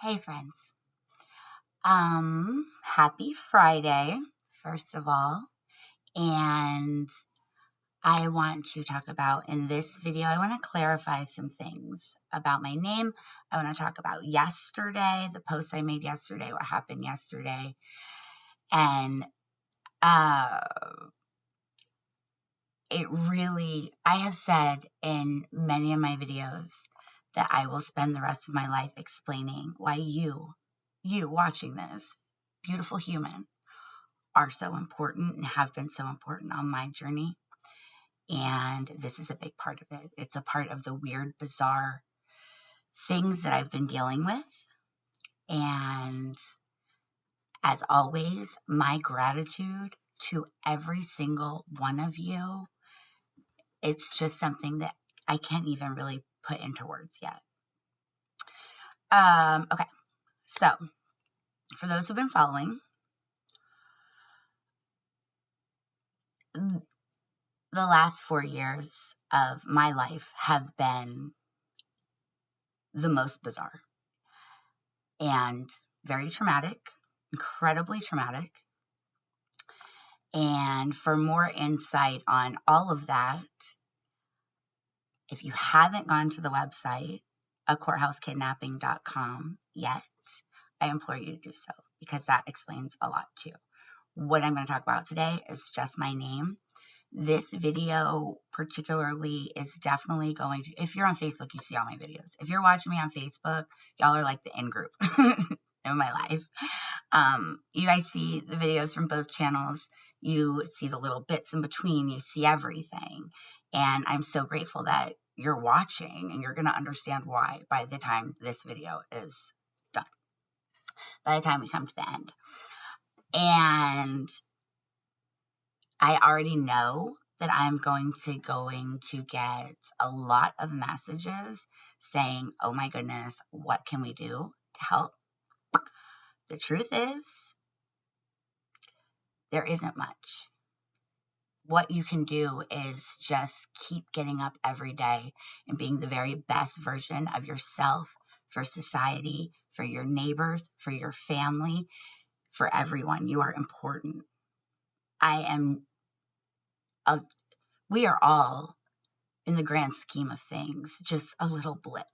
Hey friends. Happy Friday, first of all. And I want to talk about in this video, I want to clarify some things about my name. I want to talk about yesterday, the post I made yesterday, what happened yesterday. And uh I have said in many of my videos that I will spend the rest of my life explaining why you watching this, beautiful human, are so important and have been so important on my journey. And this is a big part of it. It's a part of the weird, bizarre things that I've been dealing with. And as always, my gratitude to every single one of you. It's just something that I can't even really put into words yet. Okay, so for those who've been following, the last 4 years of my life have been the most bizarre and very traumatic, incredibly traumatic. And for more insight on all of that, if you haven't gone to the website, courthousekidnapping.com yet, I implore you to do so because that explains a lot too. What I'm going to talk about today is just my name. This video particularly is definitely going to, if you're on Facebook, you see all my videos. If you're watching me on Facebook, y'all are like the in group in my life. You guys see the videos from both channels. You see the little bits in between. You see everything. And I'm so grateful that you're watching, and you're going to understand why by the time this video is done, by the time we come to the end. And I already know that I'm going to get a lot of messages saying, oh my goodness, what can we do to help? The truth is, there isn't much. What you can do is just keep getting up every day and being the very best version of yourself for society, for your neighbors, for your family, for everyone. You are important. We are all, in the grand scheme of things, just a little blip,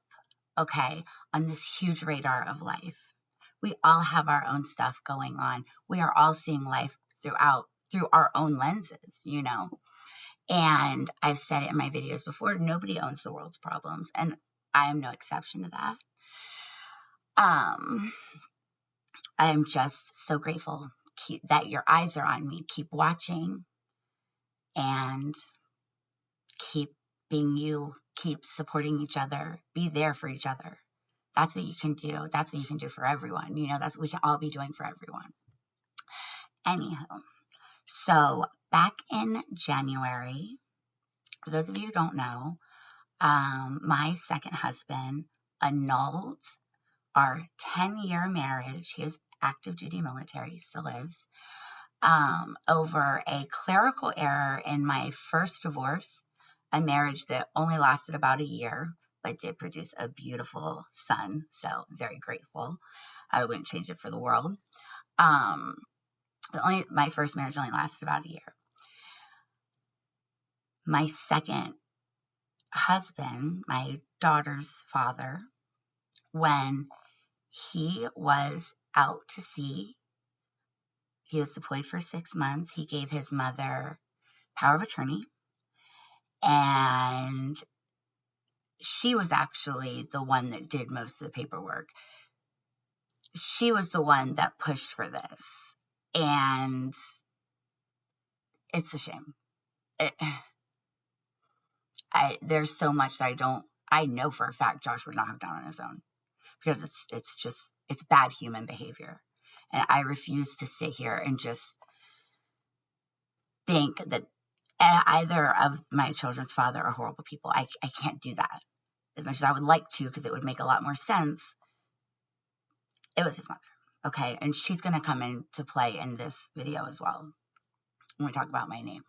okay, on this huge radar of life. We all have our own stuff going on. We are all seeing life through our own lenses, And I've said it in my videos before, nobody owns the world's problems, and I am no exception to that. I am just so grateful that your eyes are on me. Keep watching and keep being you. Keep supporting each other. Be there for each other. That's what you can do. That's what you can do for everyone. That's what we can all be doing for everyone. Anywho, so back in January, for those of you who don't know, my second husband annulled our 10-year marriage. He is active duty military, still is, over a clerical error in my first divorce, a marriage that only lasted about a year, but did produce a beautiful son. So very grateful. I wouldn't change it for the world. My first marriage only lasted about a year. My second husband, my daughter's father, when he was out to sea, he was deployed for 6 months. He gave his mother power of attorney, and she was actually the one that did most of the paperwork. She was the one that pushed for this, and it's a shame. There's so much that I know for a fact Josh would not have done on his own, because it's bad human behavior. And I refuse to sit here and just think that either of my children's father are horrible people. I can't do that. As much as I would like to, because it would make a lot more sense, it was his mother. Okay, and she's going to come into play in this video as well when we talk about my name.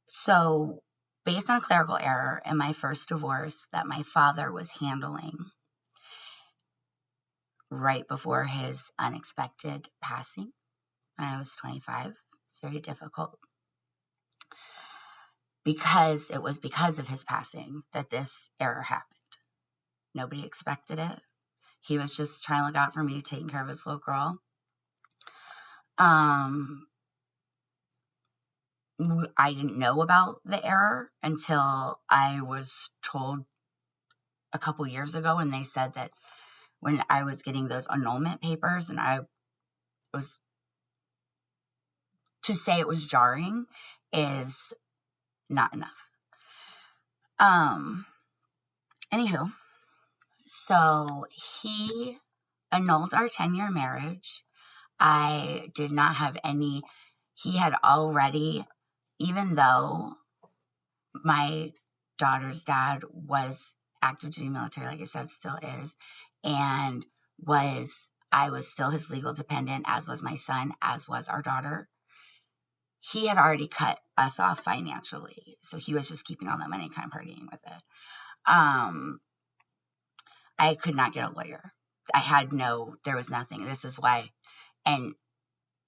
So based on clerical error in my first divorce that my father was handling, right before his unexpected passing when I was 25. It's very difficult because it was because of his passing that this error happened. Nobody expected it. He was just trying to look out for me, taking care of his little girl. I didn't know about the error until I was told a couple years ago, and they said that when I was getting those annulment papers, and I was, to say it was jarring is not enough. Anywho, so he annulled our 10-year marriage. I did not have any, he had already, even though my daughter's dad was active duty military, like I said, still is, and I was still his legal dependent, as was my son, as was our daughter. He had already cut us off financially, so he was just keeping all that money, kind of partying with it. I could not get a lawyer. There was nothing. This is why, and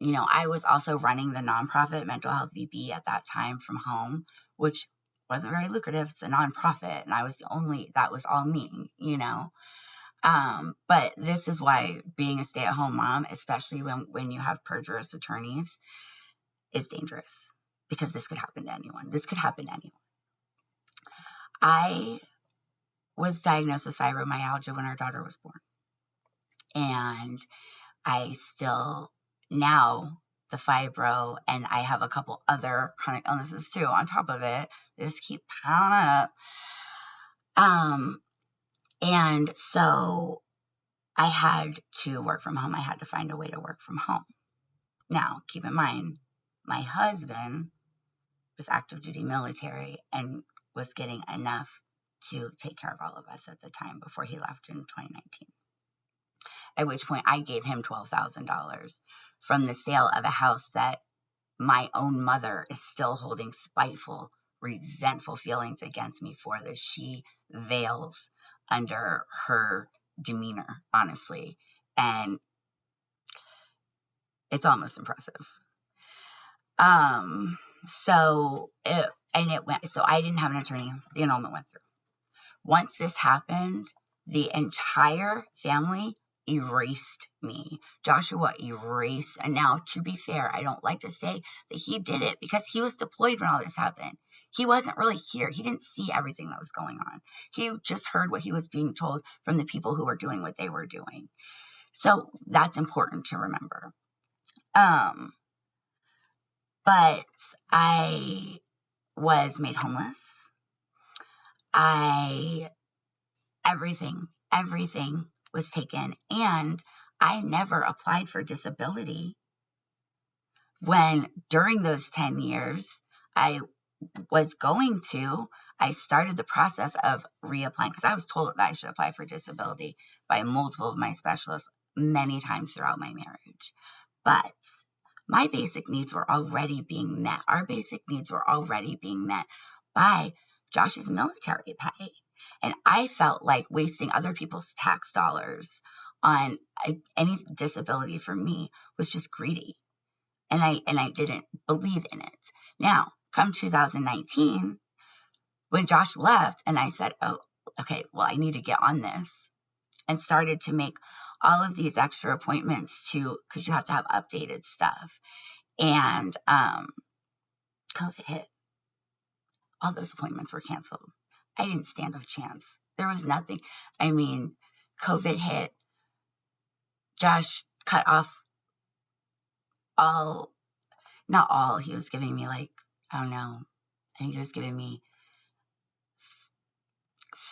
I was also running the nonprofit Mental Health VB at that time from home, which wasn't very lucrative. It's a nonprofit, and that was all me, But this is why being a stay-at-home mom, especially when you have perjurious attorneys, is dangerous, because this could happen to anyone. I was diagnosed with fibromyalgia when our daughter was born. And I still, now, the fibro, and I have a couple other chronic illnesses too on top of it. They just keep piling up. And so I had to work from home. I had to find a way to work from home. Now, keep in mind, my husband was active duty military and was getting enough to take care of all of us at the time before he left in 2019. At which point I gave him $12,000 from the sale of a house that my own mother is still holding spiteful, resentful feelings against me for, that she veils under her demeanor, honestly. And it's almost impressive. So I didn't have an attorney. The annulment went through. Once this happened, the entire family erased me. Joshua erased. And now, to be fair, I don't like to say that he did it because he was deployed when all this happened. He wasn't really here. He didn't see everything that was going on. He just heard what he was being told from the people who were doing what they were doing. So that's important to remember. But I was made homeless. Everything was taken, and I never applied for disability. When during those 10 years I started the process of reapplying, because I was told that I should apply for disability by multiple of my specialists many times throughout my marriage. But my basic needs were already being met. Our basic needs were already being met by Josh's military pay. And I felt like wasting other people's tax dollars on any disability for me was just greedy. And I didn't believe in it. Now, come 2019, when Josh left and I said, oh, okay, well, I need to get on this, and started to make all of these extra appointments because you have to have updated stuff. And COVID hit. All those appointments were canceled. I didn't stand a chance. There was nothing. I mean, COVID hit. Josh cut off not all. He was giving me I don't know. I think he was giving me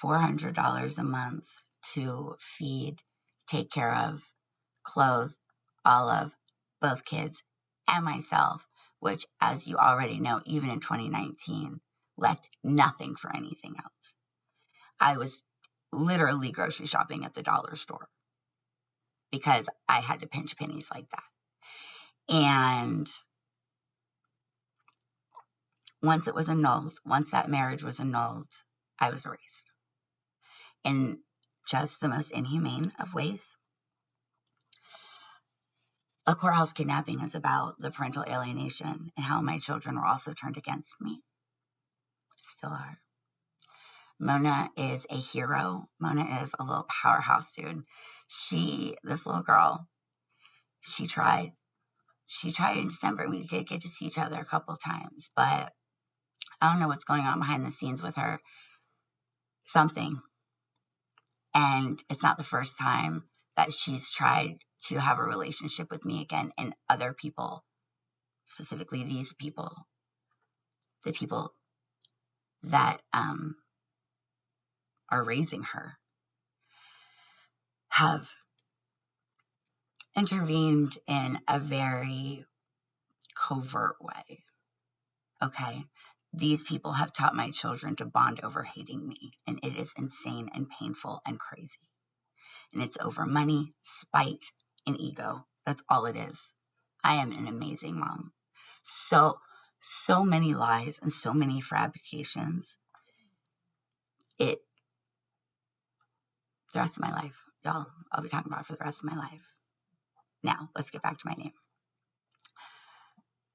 $400 a month to feed, take care of, clothe all of both kids and myself, which, as you already know, even in 2019, left nothing for anything else. I was literally grocery shopping at the dollar store because I had to pinch pennies like that. And once that marriage was annulled, I was erased in just the most inhumane of ways. A courthouse kidnapping is about the parental alienation and how my children were also turned against me. Still are. Mona is a hero. Mona is a little powerhouse, dude. This little girl, she tried. She tried in December. We did get to see each other a couple times, but I don't know what's going on behind the scenes with her. Something. And it's not the first time that she's tried to have a relationship with me again, and other people, specifically these people, the people that are raising her, have intervened in a very covert way. Okay? These people have taught my children to bond over hating me, and it is insane and painful and crazy. And it's over money, spite, and ego. That's all it is. I am an amazing mom. So many lies and so many fabrications. The rest of my life, y'all, I'll be talking about it for the rest of my life. Now, let's get back to my name.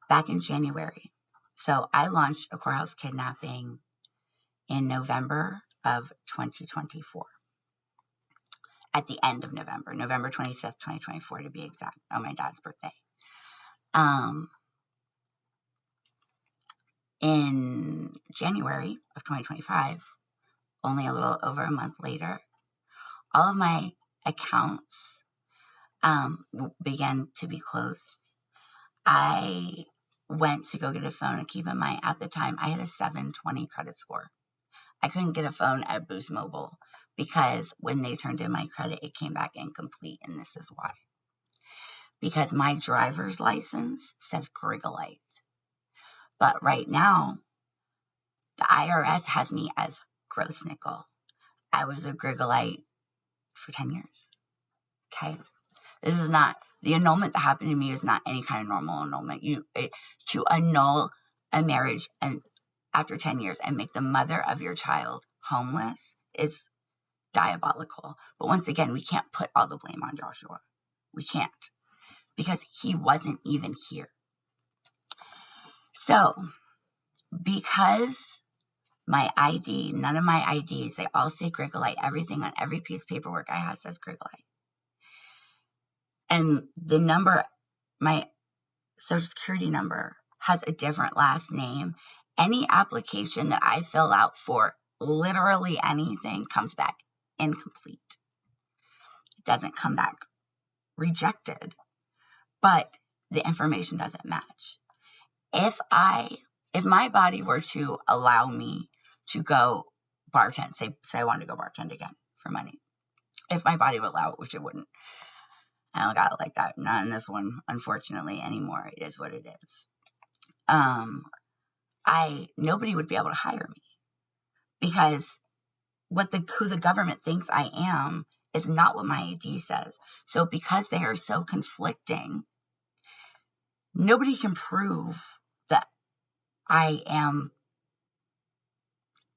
Back in January. So I launched a courthouse kidnapping in November of 2024. At the end of November, November 25th, 2024 to be exact, on my dad's birthday. In January of 2025, only a little over a month later, all of my accounts began to be closed. I went to go get a phone, and keep in mind, at the time, I had a 720 credit score. I couldn't get a phone at Boost Mobile because when they turned in my credit, it came back incomplete, and this is why. Because my driver's license says Grigolite. But right now, the IRS has me as gross nickel. I was a Grigolite for 10 years. Okay? This is not, the annulment that happened to me is not any kind of normal annulment. To annul a marriage and after 10 years and make the mother of your child homeless is diabolical. But once again, we can't put all the blame on Joshua. We can't. Because he wasn't even here. So, because my ID, none of my IDs, they all say Grigolite. Everything on every piece of paperwork I have says Grigolite. And the number, my social security number, has a different last name. Any application that I fill out for literally anything comes back incomplete. It doesn't come back rejected, but the information doesn't match. If my body were to allow me to go bartend, say I wanted to go bartend again for money, if my body would allow it, which it wouldn't, I don't got it like that. Not in this one, unfortunately, anymore. It is what it is. Nobody would be able to hire me because who the government thinks I am is not what my ID says. So because they are so conflicting, nobody can prove that I am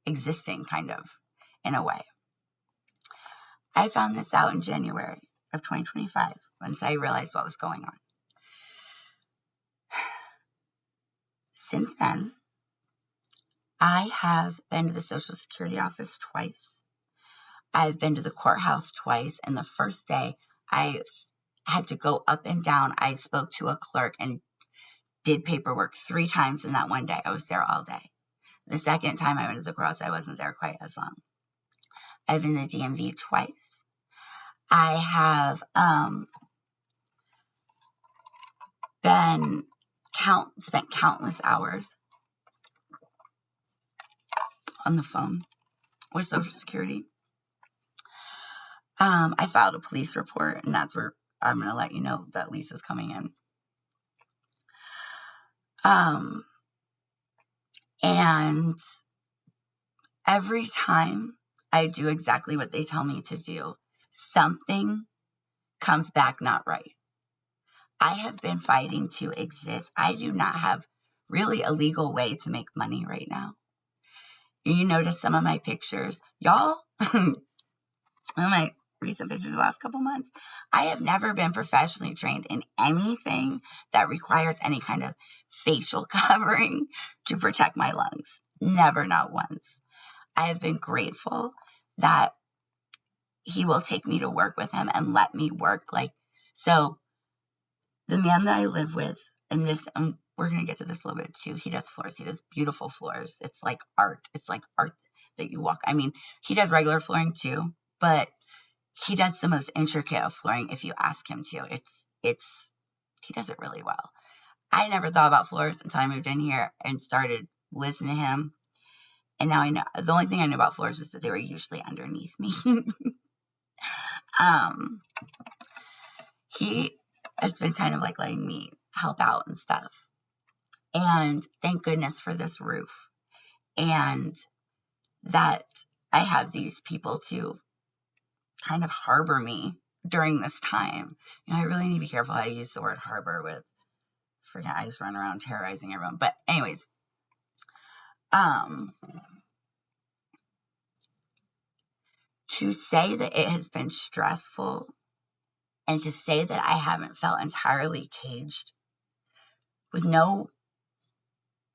existing, kind of, in a way. I found this out in January of 2025 once I realized what was going on. Since then, I have been to the Social Security office twice. I've been to the courthouse twice, and the first day I had to go up and down. I spoke to a clerk and did paperwork 3 times in that one day. I was there all day. The second time I went to the courthouse, I wasn't there quite as long. I've been to the DMV twice. I have spent countless hours on the phone with Social Security. I filed a police report, and that's where I'm going to let you know that Lisa's coming in. And every time I do exactly what they tell me to do, something comes back not right. I have been fighting to exist. I do not have really a legal way to make money right now. You notice some of my pictures. Y'all, recent pictures the last couple months. I have never been professionally trained in anything that requires any kind of facial covering to protect my lungs. Never, not once. I have been grateful that he will take me to work with him and let me work. So the man that I live with, and we're going to get to this a little bit too. He does floors. He does beautiful floors. It's like art. It's like art that you walk. I mean, he does regular flooring too, but he does the most intricate of flooring if you ask him to. He does it really well. I never thought about floors until I moved in here and started listening to him. And now I know. The only thing I knew about floors was that they were usually underneath me. He has been kind of like letting me help out and stuff. And thank goodness for this roof. And that I have these people to kind of harbor me during this time. I really need to be careful how I use the word harbor with, I just run around terrorizing everyone. But anyways, to say that it has been stressful and to say that I haven't felt entirely caged with no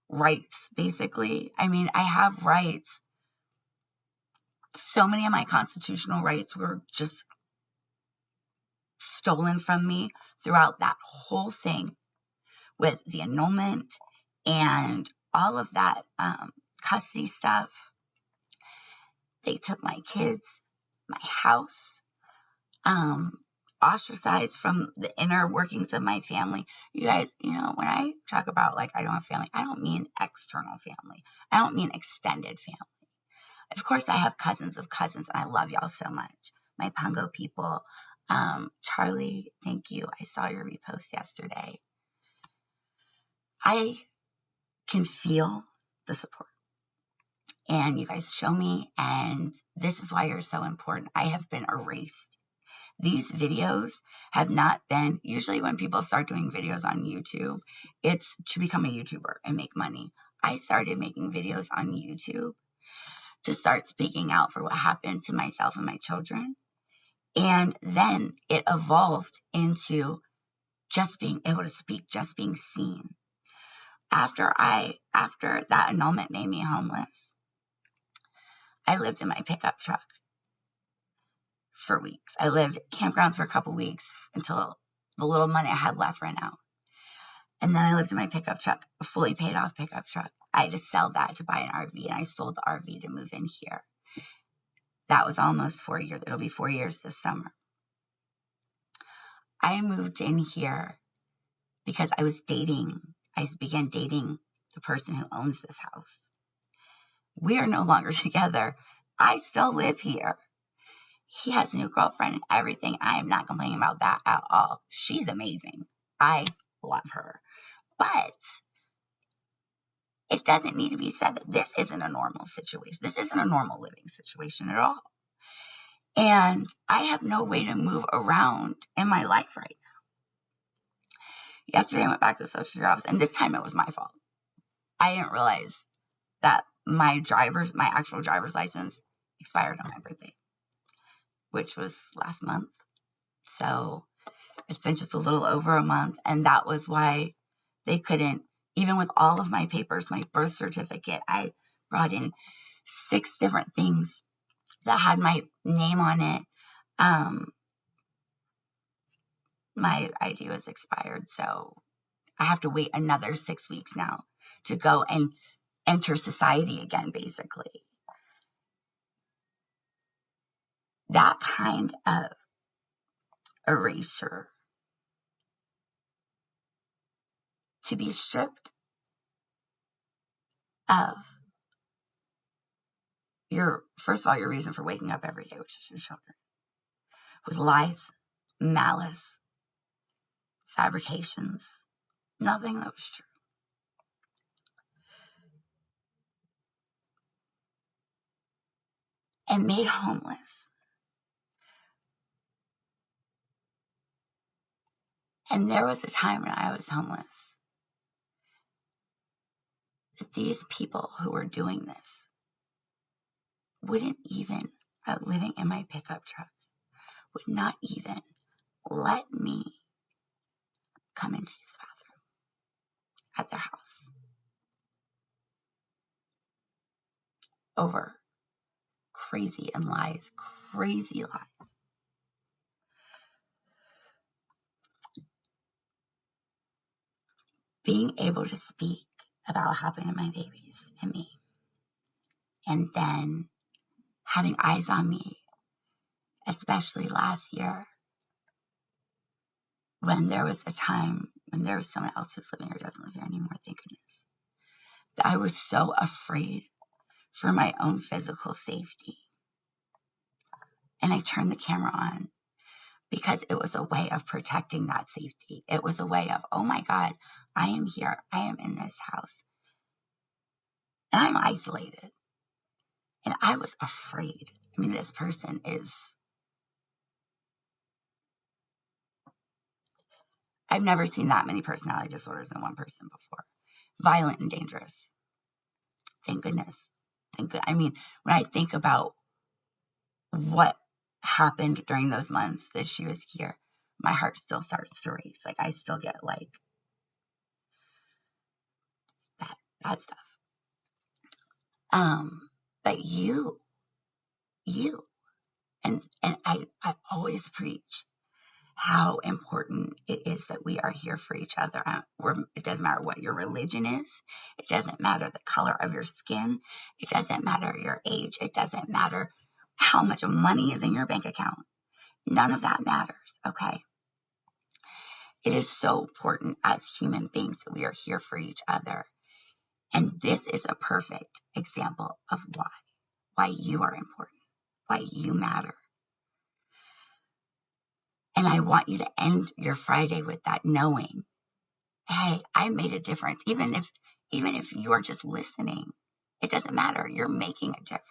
rights, basically. I mean, I have rights. So many of my constitutional rights were just stolen from me throughout that whole thing with the annulment and all of that custody stuff. They took my kids, my house, ostracized from the inner workings of my family. You guys, when I talk about I don't have family, I don't mean external family. I don't mean extended family. Of course, I have cousins of cousins, and I love y'all so much. My Pungo people. Charlie, thank you. I saw your repost yesterday. I can feel the support. And you guys show me, and this is why you're so important. I have been erased. These videos have not been, usually when people start doing videos on YouTube, it's to become a YouTuber and make money. I started making videos on YouTube to start speaking out for what happened to myself and my children. And then it evolved into just being able to speak, just being seen. After that annulment made me homeless, I lived in my pickup truck for weeks. I lived at campgrounds for a couple weeks until the little money I had left ran out. And then I lived in my pickup truck, a fully paid off pickup truck. I had to sell that to buy an RV, and I sold the RV to move in here. That was almost 4 years. It'll be 4 years this summer. I moved in here because I began dating the person who owns this house. We are no longer together. I still live here. He has a new girlfriend and everything. I am not complaining about that at all. She's amazing. I love her. But it doesn't need to be said that this isn't a normal situation. This isn't a normal living situation at all. And I have no way to move around in my life right now. Yesterday, I went back to the social security office, and this time it was my fault. I didn't realize that my actual driver's license expired on my birthday, which was last month. So it's been just a little over a month, and that was why they couldn't, even with all of my papers, my birth certificate, I brought in 6 different things that had my name on it. My ID was expired, so I have to wait another 6 weeks now to go and enter society again, basically. That kind of erasure, to be stripped of first of all, your reason for waking up every day, which is your children, with lies, malice, fabrications, nothing that was true. And made homeless. And there was a time when I was homeless that these people who were doing this living in my pickup truck, would not even let me come into the bathroom at their house over crazy lies. Being able to speak about what happened to my babies and me, and then having eyes on me, especially last year when there was a time when there was someone else who's living or doesn't live here anymore, thank goodness, that I was so afraid for my own physical safety. And I turned the camera on because it was a way of protecting that safety. It was a way of, oh my God, I am here. I am in this house. And I'm isolated. And I was afraid. I mean, this person is, I've never seen that many personality disorders in one person before. Violent and dangerous. Thank goodness. I mean, when I think about what happened during those months that she was here, my heart still starts to race. Like, I still get like bad stuff. But you, and I always preach how important it is that we are here for each other. It doesn't matter what your religion is. It doesn't matter the color of your skin. It doesn't matter your age. It doesn't matter how much money is in your bank account. None of that matters, okay? It is so important as human beings that we are here for each other. And this is a perfect example of why you are important, why you matter. And I want you to end your Friday with that, knowing, hey, I made a difference. Even if you are just listening, it doesn't matter. You're making a difference.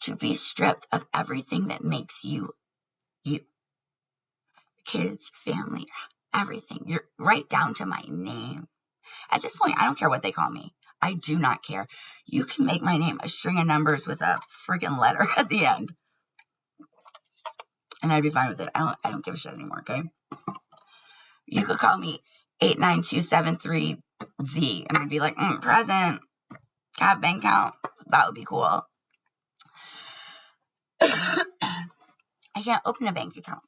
To be stripped of everything that makes you, kids, family, everything. You're right down to my name. At this point, I don't care what they call me. I do not care. You can make my name a string of numbers with a freaking letter at the end, and I'd be fine with it. I don't give a shit anymore, okay? You could call me 89273Z, and I'd be like, present, cat bank account. That would be cool. I can't open a bank account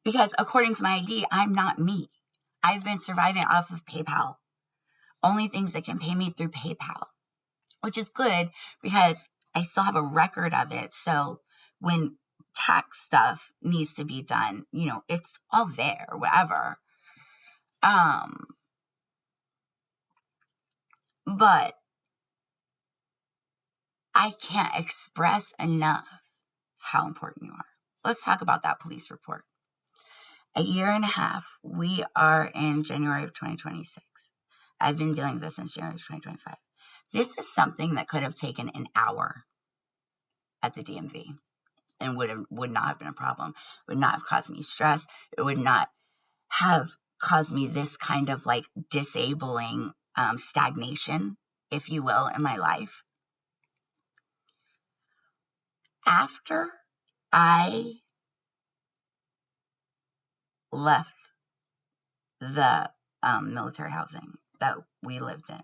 because according to my ID, I'm not me. I've been surviving off of PayPal. Only things that can pay me through PayPal, which is good because I still have a record of it. So when tax stuff needs to be done, it's all there, whatever. But I can't express enough how important you are. Let's talk about that police report. A year and a half. We are in January of 2026. I've been dealing with this since January of 2025. This is something that could have taken an hour at the DMV and would not have been a problem. It would not have caused me stress. It would not have caused me this kind of like disabling stagnation, if you will, in my life. After I left the military housing that we lived in,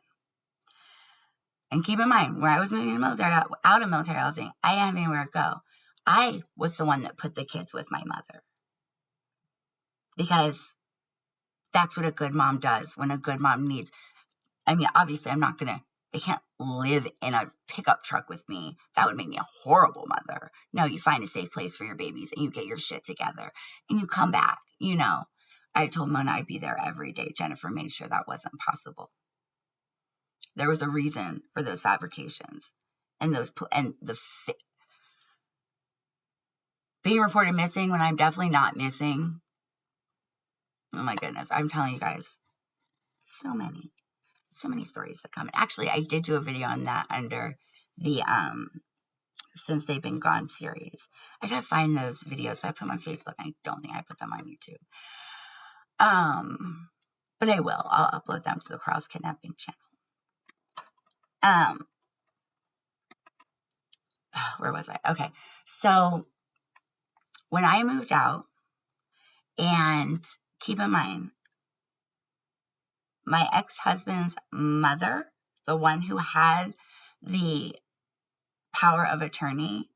and keep in mind, when I was moving out of military housing, I didn't have anywhere to go. I was the one that put the kids with my mother because that's what a good mom does when a good mom needs. I mean, obviously, they can't live in a pickup truck with me. That would make me a horrible mother. No, you find a safe place for your babies and you get your shit together and you come back. I told Mona I'd be there every day. Jennifer made sure that wasn't possible. There was a reason for those fabrications and being reported missing when I'm definitely not missing. Oh my goodness, I'm telling you guys, so many stories that come. Actually, I did do a video on that under the Since They've Been Gone series. I gotta find those videos. So I put them on Facebook. I don't think I put them on YouTube. But I will. I'll upload them to the Cross Kidnapping channel. where was I? Okay. So when I moved out, and keep in mind, my ex-husband's mother, the one who had the power of attorney,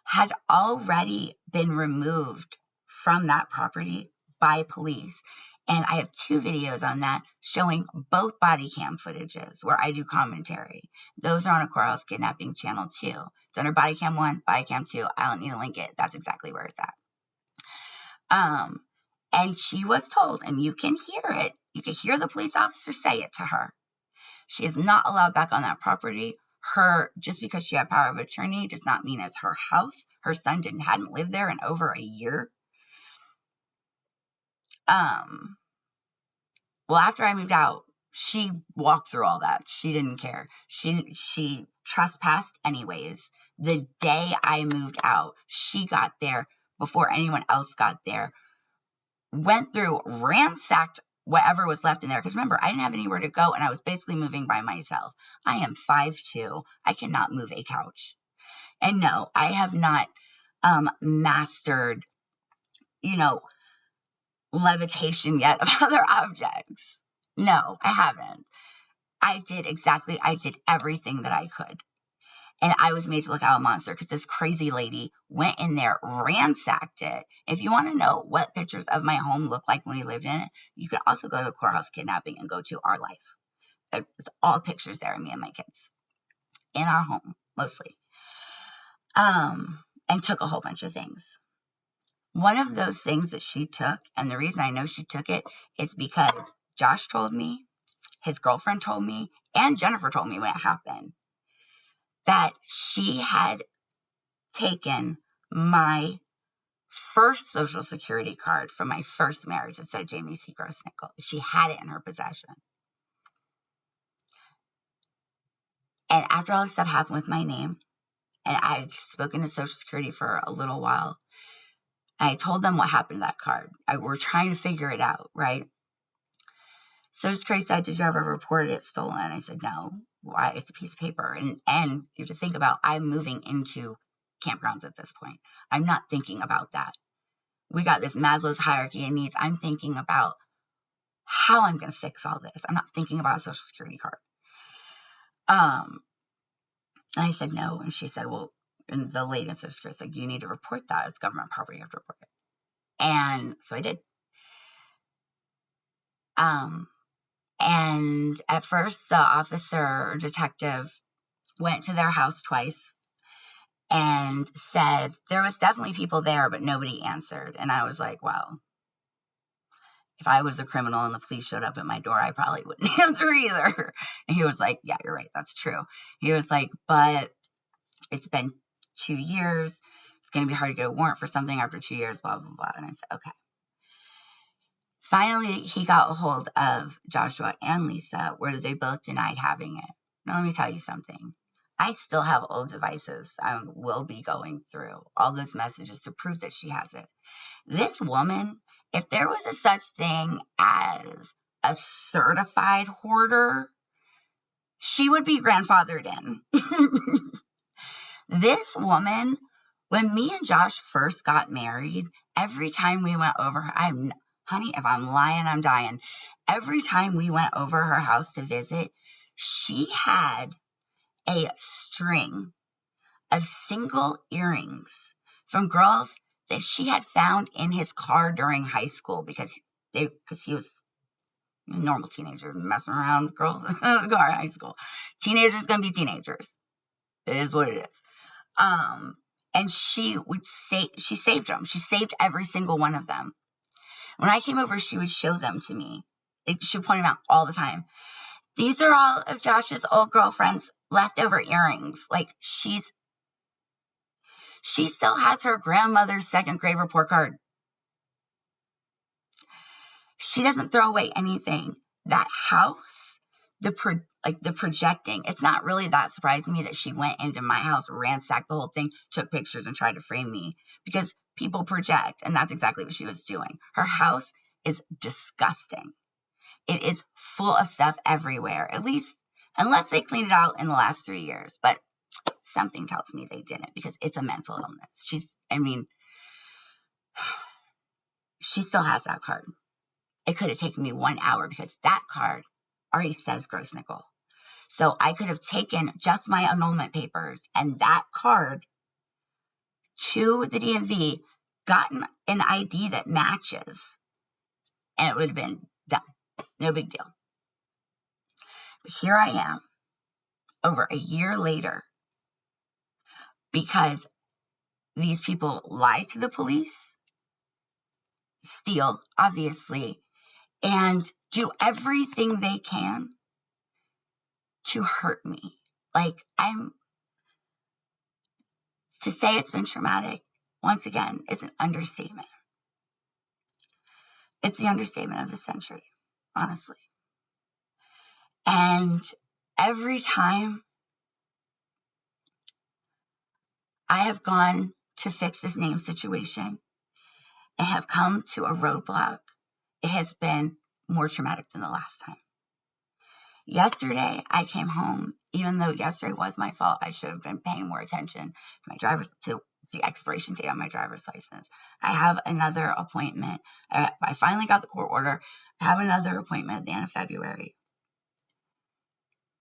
had already been removed from that property by police. And I have 2 videos on that showing both body cam footages where I do commentary. Those are on a Courthouse Kidnapping channel too. It's under body cam 1, body cam 2. I don't need to link it. That's exactly where it's at. And she was told, and you can hear it. You can hear the police officer say it to her. She is not allowed back on that property. Just because she had power of attorney does not mean it's her house. Her son hadn't lived there in over a year. Well, after I moved out, she walked through all that. She didn't care. She trespassed anyways. The day I moved out, she got there before anyone else got there. Went through, ransacked whatever was left in there. Because remember, I didn't have anywhere to go, and I was basically moving by myself. I am 5'2". I cannot move a couch. And no, I have not mastered, levitation yet of other objects. No, I haven't. I did everything that I could. And I was made to look out a monster because this crazy lady went in there, ransacked it. If you want to know what pictures of my home look like when we lived in it, you can also go to Courthouse Kidnapping and go to Our Life. It's all pictures there of me and my kids in our home, mostly. And took a whole bunch of things. One of those things that she took, and the reason I know she took it is because Josh told me, his girlfriend told me, and Jennifer told me when it happened, that she had taken my first Social Security card from my first marriage that said Jamie C. Gross-Nichols. She had it in her possession. And after all this stuff happened with my name, and I had spoken to Social Security for a little while, I told them what happened to that card. We're trying to figure it out, right? Social Security said, did you ever report it stolen? I said, no. Why? It's a piece of paper. And you have to think about, I'm moving into campgrounds at this point. I'm not thinking about that. We got this Maslow's hierarchy of needs. I'm thinking about how I'm going to fix all this. I'm not thinking about a Social Security card. And I said, no. And she said, well, and the lady in Social Security said, you need to report that. It's government property. You have to report it. And so I did. And at first, the officer or detective went to their house twice and said there was definitely people there, but nobody answered. And I was like, well, if I was a criminal and the police showed up at my door, I probably wouldn't answer either. And he was like, yeah, you're right. That's true. He was like, but it's been 2 years. It's going to be hard to get a warrant for something after 2 years, blah, blah, blah. And I said, okay. Finally, he got a hold of Joshua and Lisa, where they both denied having it. Now, let me tell you something. I still have old devices I will be going through all those messages to prove that she has it. This woman, if there was a such thing as a certified hoarder, she would be grandfathered in. This woman, when me and Josh first got married, every time we went over, honey, if I'm lying, I'm dying. Every time we went over her house to visit, she had a string of single earrings from girls that she had found in his car during high school because he was a normal teenager messing around with girls in his car in high school. Teenagers gonna be teenagers. It is what it is. And she saved them. She saved every single one of them. When I came over, she would show them to me. She would point them out all the time. These are all of Josh's old girlfriend's leftover earrings. Like, she still has her grandmother's 2nd grade report card. She doesn't throw away anything. That house, the projecting, it's not really that surprising me that she went into my house, ransacked the whole thing, took pictures and tried to frame me, because people project, and that's exactly what she was doing. Her house is disgusting. It is full of stuff everywhere, at least unless they cleaned it out in the last 3 years. But something tells me they didn't, because it's a mental illness. She still has that card. It could have taken me 1 hour because that card already says gross nickel. So I could have taken just my annulment papers and that card to the DMV, gotten an ID that matches, and it would have been done. No big deal. But here I am, over a year later, because these people lie to the police, steal, obviously, and do everything they can to hurt me. Like, to say it's been traumatic, once again, is an understatement. It's the understatement of the century, honestly. And every time I have gone to fix this name situation and have come to a roadblock, it has been more traumatic than the last time. Yesterday, I came home, even though yesterday was my fault. I should have been paying more attention to the expiration date on my driver's license. I have another appointment. I finally got the court order. I have another appointment at the end of February.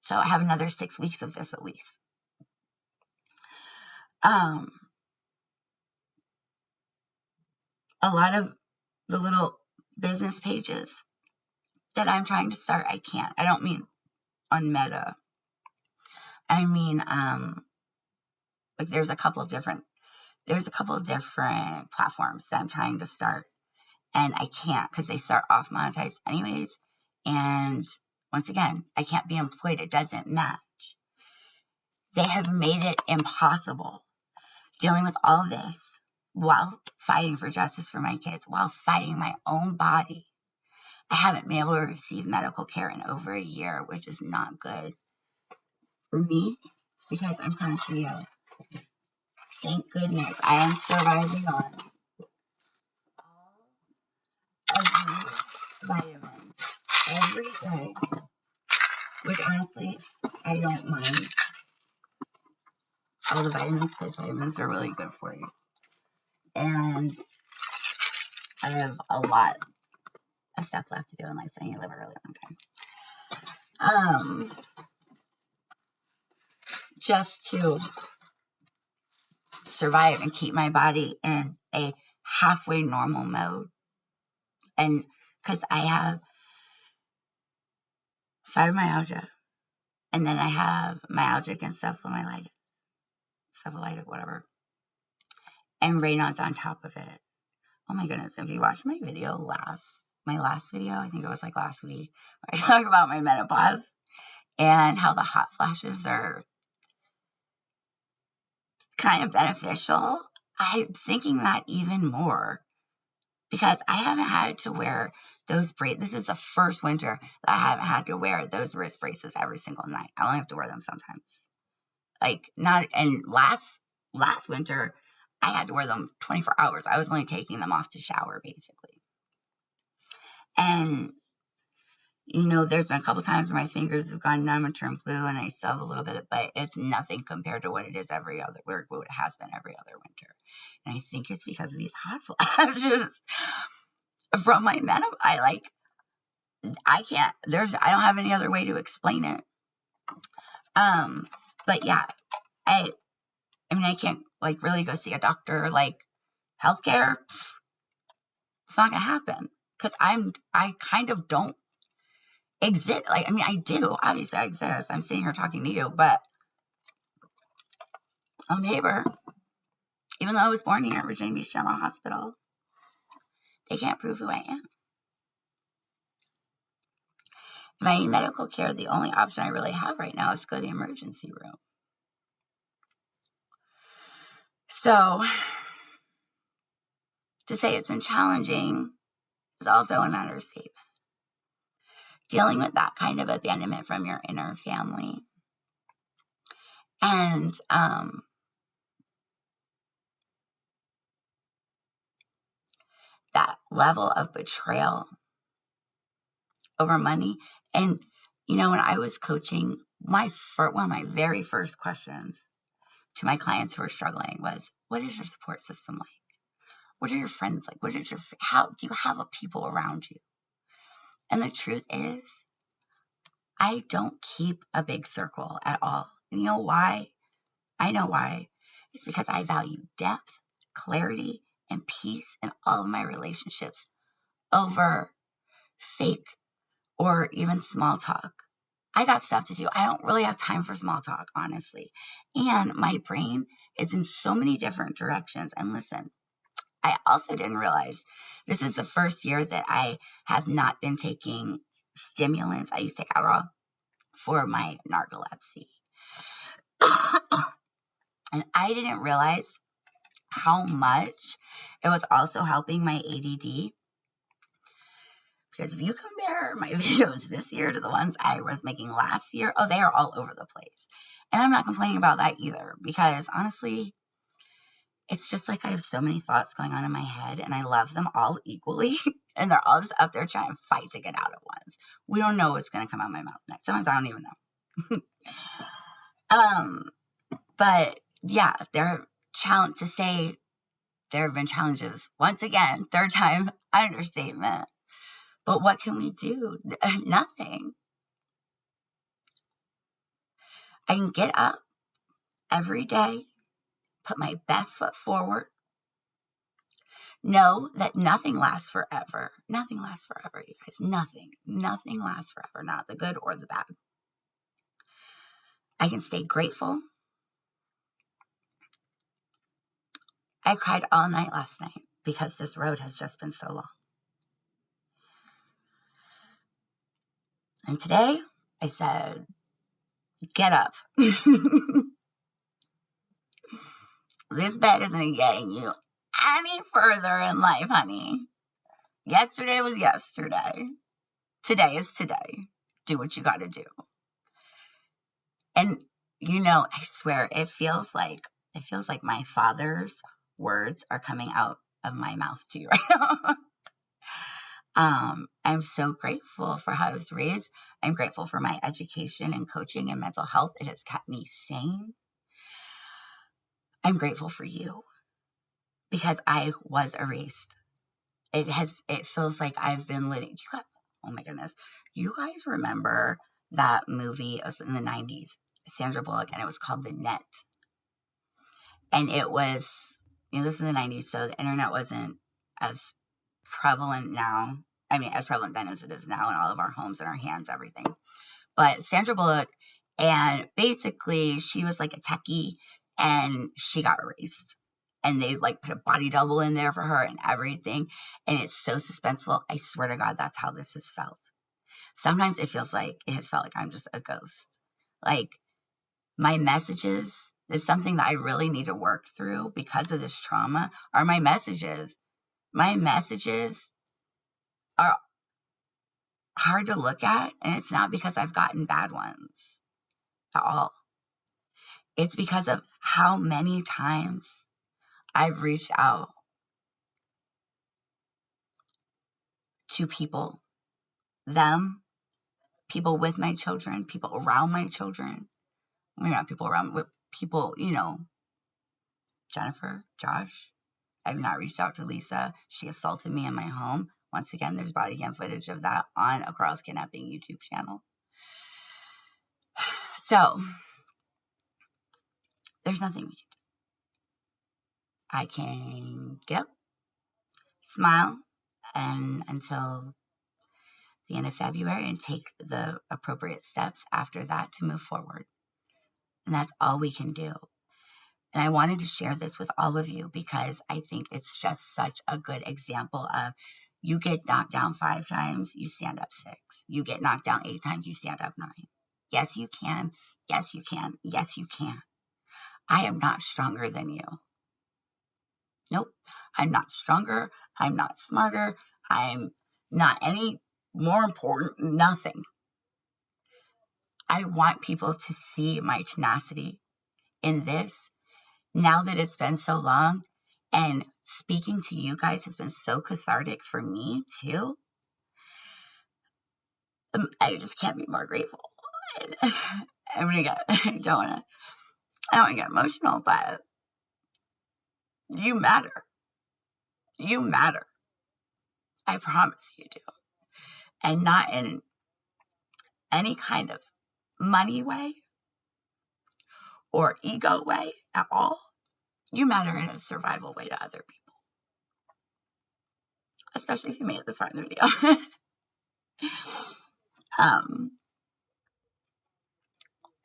So I have another 6 weeks of this at least. A lot of the little business pages that I'm trying to start, I can't. I don't mean on Meta. I mean, like there's a couple of different platforms that I'm trying to start, and I can't because they start off monetized anyways. And once again, I can't be employed. It doesn't match. They have made it impossible dealing with all this while fighting for justice for my kids, while fighting my own body. I haven't been able to receive medical care in over a year, which is not good for me because I'm country. Thank goodness I am surviving on all of these vitamins every day, which honestly, I don't mind all the vitamins because vitamins are really good for you. And I have a lot of stuff left to do in life, so I need to live a really long time. Just to survive and keep my body in a halfway normal mode. And because I have fibromyalgia, and then I have myalgic encephalomyelitis, whatever, and Raynaud's on top of it. Oh my goodness, if you watched my last video, I think it was like last week, where I talk about my menopause and how the hot flashes are kind of beneficial, I'm thinking that even more because I haven't had to wear those braces. This is the first winter that I haven't had to wear those wrist braces every single night. I only have to wear them sometimes. And last winter, I had to wear them 24 hours. I was only taking them off to shower, basically. And, there's been a couple times where my fingers have gone numb and turned blue, and I still have a little bit, but it's nothing compared to what it is what it has been every other winter. And I think it's because of these hot flashes from my menopause. I don't have any other way to explain it. But yeah, I can't really go see a doctor. Healthcare, it's not gonna happen because I kind of don't exist. I do. Obviously, I exist. I'm sitting here talking to you, but on paper, even though I was born here at Virginia Beach General Hospital, they can't prove who I am. If I need medical care, the only option I really have right now is to go to the emergency room. So, to say it's been challenging is also an understatement. Dealing with that kind of abandonment from your inner family. And that level of betrayal over money. And, when I was coaching, one of my very first questions to my clients who are struggling was, what is your support system like? What are your friends like? How do you have people around you? And the truth is, I don't keep a big circle at all. And you know why? I know why. It's because I value depth, clarity, and peace in all of my relationships over fake or even small talk. I got stuff to do. I don't really have time for small talk, honestly. And my brain is in so many different directions. And listen, I also didn't realize this is the first year that I have not been taking stimulants. I used to take Adderall for my narcolepsy. And I didn't realize how much it was also helping my ADD. Because if you compare my videos this year to the ones I was making last year, oh, they are all over the place. And I'm not complaining about that either, because honestly, it's just like I have so many thoughts going on in my head, and I love them all equally, and they're all just up there trying to fight to get out at once. We don't know what's going to come out of my mouth next. Sometimes I don't even know. But yeah, there have been challenges. Once again, third time, understatement. But what can we do? Nothing. I can get up every day, put my best foot forward, know that nothing lasts forever. Nothing lasts forever, you guys. Nothing lasts forever, not the good or the bad. I can stay grateful. I cried all night last night because this road has just been so long. And today I said, get up. This bed isn't getting you any further in life, honey. Yesterday was yesterday. Today is today. Do what you got to do. And I swear it feels like my father's words are coming out of my mouth to you right now. I'm so grateful for how I was raised. I'm grateful for my education and coaching and mental health. It has kept me sane. I'm grateful for you because I was erased. It feels like I've been living. Oh my goodness. You guys remember that movie? It was in the 90s, Sandra Bullock, and it was called The Net. And it was, this is in the 90s, so the internet wasn't as prevalent now. I mean, as prevalent then as it is now in all of our homes and our hands, everything. But Sandra Bullock, and basically she was like a techie, and she got erased. And they like put a body double in there for her and everything. And it's so suspenseful. I swear to God, that's how this has felt. Sometimes it has felt like I'm just a ghost. Like my messages is something that I really need to work through because of this trauma are my messages. My messages are hard to look at, and it's not because I've gotten bad ones at all. It's because of how many times I've reached out to people, people with my children, people around my children. Not people around, but people, Jennifer, Josh. I've not reached out to Lisa. She assaulted me in my home. Once again, there's body cam footage of that on a Carl's Kidnapping YouTube channel. So, there's nothing we can do. I can get up, smile, and until the end of February, and take the appropriate steps after that to move forward. And that's all we can do. And I wanted to share this with all of you because I think it's just such a good example of you get knocked down 5 times, you stand up 6. You get knocked down 8 times, you stand up 9. Yes, you can. Yes, you can. Yes, you can. I am not stronger than you. Nope. I'm not stronger. I'm not smarter. I'm not any more important. Nothing. I want people to see my tenacity in this. Now that it's been so long, and speaking to you guys has been so cathartic for me too. I just can't be more grateful. I'm gonna go. I don't wanna. I don't want to get emotional, but you matter. You matter. I promise you do. And not in any kind of money way or ego way at all. You matter in a survival way to other people, especially if you made it this far in the video.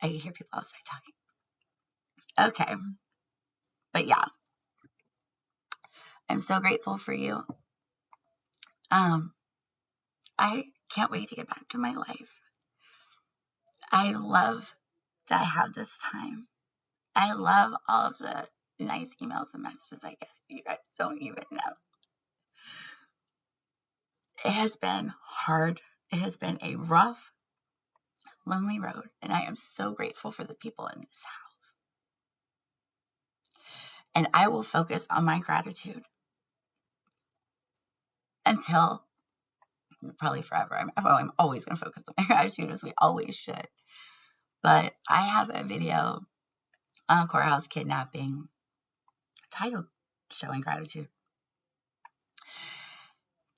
I can hear people outside talking. Okay. But yeah, I'm so grateful for you. I can't wait to get back to my life. I love that I have this time. I love all of the nice emails and messages I get. You guys don't even know. It has been hard. It has been a rough, lonely road, and I am so grateful for the people in this house. And I will focus on my gratitude until probably forever. I'm always going to focus on my gratitude, as we always should. But I have a video on a courthouse kidnapping titled Showing Gratitude.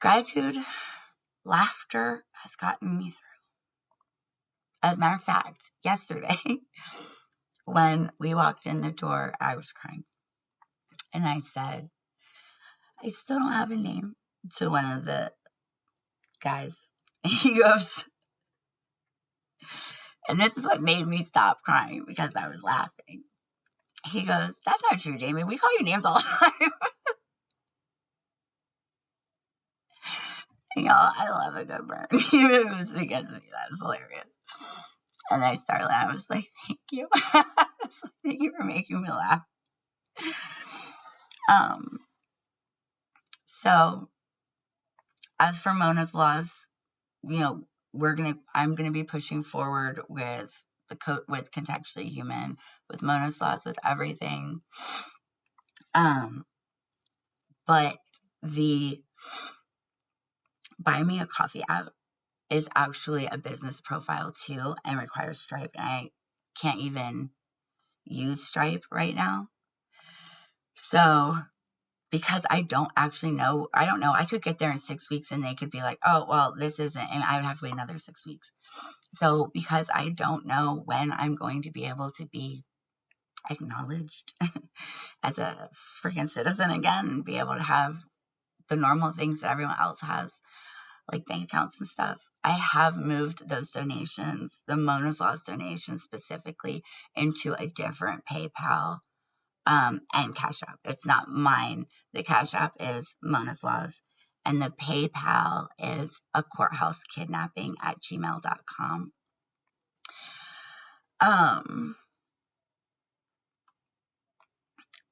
Gratitude, laughter has gotten me through. As a matter of fact, yesterday, when we walked in the door, I was crying. And I said, I still don't have a name, to one of the guys. He goes, and this is what made me stop crying, because I was laughing. He goes, that's not true, Jamie. We call you names all the time. You know, I love a good burn. It was because of me. That was hilarious. And I started laughing. I was like, thank you. I was like, thank you for making me laugh. So as for Mona's Laws, you know, I'm gonna be pushing forward with with Contextually Human, with Mona's Laws, with everything. But the Buy Me a Coffee app is actually a business profile too, and requires Stripe, and I can't even use Stripe right now. So because I don't actually know, I could get there in 6 weeks and they could be like, oh, well, this isn't, and I would have to wait another 6 weeks. So because I don't know when I'm going to be able to be acknowledged as a freaking citizen again, and be able to have the normal things that everyone else has, like bank accounts and stuff, I have moved those donations, the Mona's Laws donations specifically, into a different PayPal and Cash App. It's not mine. The Cash App is Mona's Laws, and the PayPal is a courthouse kidnapping at gmail.com.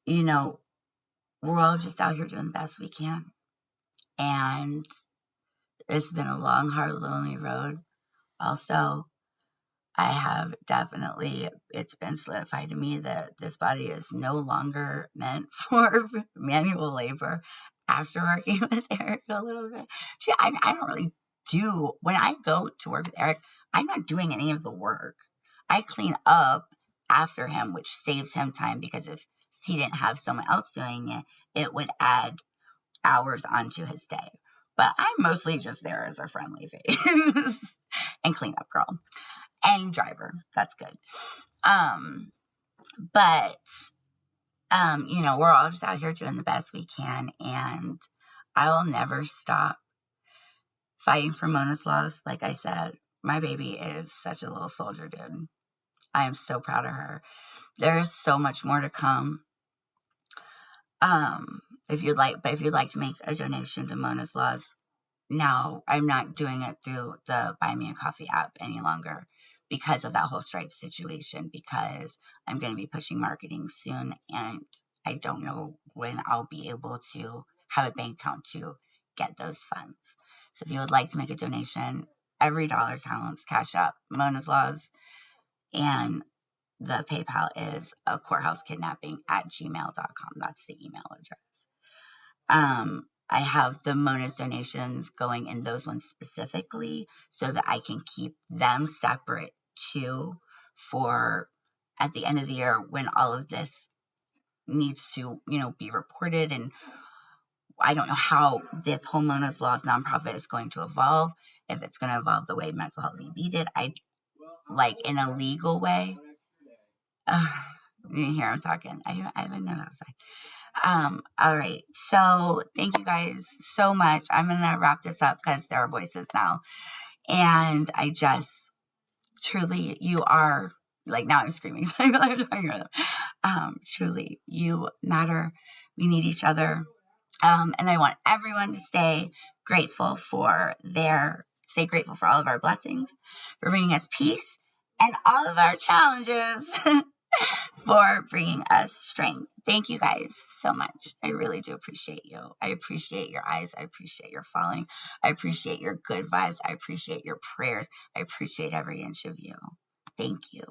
You know, we're all just out here doing the best we can. And it's been a long, hard, lonely road. Also, I have definitely, it's been solidified to me that this body is no longer meant for manual labor. After working with Eric a little bit, I don't really do, when I go to work with Eric, I'm not doing any of the work. I clean up after him, which saves him time, because if he didn't have someone else doing it, it would add hours onto his day. But I'm mostly just there as a friendly face and cleanup girl and driver. That's good. But you know, we're all just out here doing the best we can, and I will never stop fighting for Mona's Laws. Like I said, my baby is such a little soldier, dude. I am so proud of her. There is so much more to come. If you'd like to make a donation to Mona's Laws, now I'm not doing it through the Buy Me a Coffee app any longer, because of that whole Stripe situation, because I'm going to be pushing marketing soon, and I don't know when I'll be able to have a bank account to get those funds. So if you would like to make a donation, every dollar counts. Cash App, Mona's Laws, and the PayPal is a courthouse kidnapping at gmail.com. That's the email address. I have the Mona's donations going in those ones specifically, so that I can keep them separate too, for at the end of the year when all of this needs to, be reported. And I don't know how this Homeowners Laws nonprofit is going to evolve, if it's going to evolve the way Mental Health EB did. Like in a legal way. You hear I'm talking. I haven't know what I was like. All right. So thank you guys so much. I'm going to wrap this up because there are voices now. And I just truly, you are, like, now I'm screaming. So I feel like I'm talking about them. Truly, you matter. We need each other. And I want everyone to stay grateful for all of our blessings, for bringing us peace, and all of our challenges for bringing us strength. Thank you guys so much. I really do appreciate you. I appreciate your eyes. I appreciate your following. I appreciate your good vibes. I appreciate your prayers. I appreciate every inch of you. Thank you.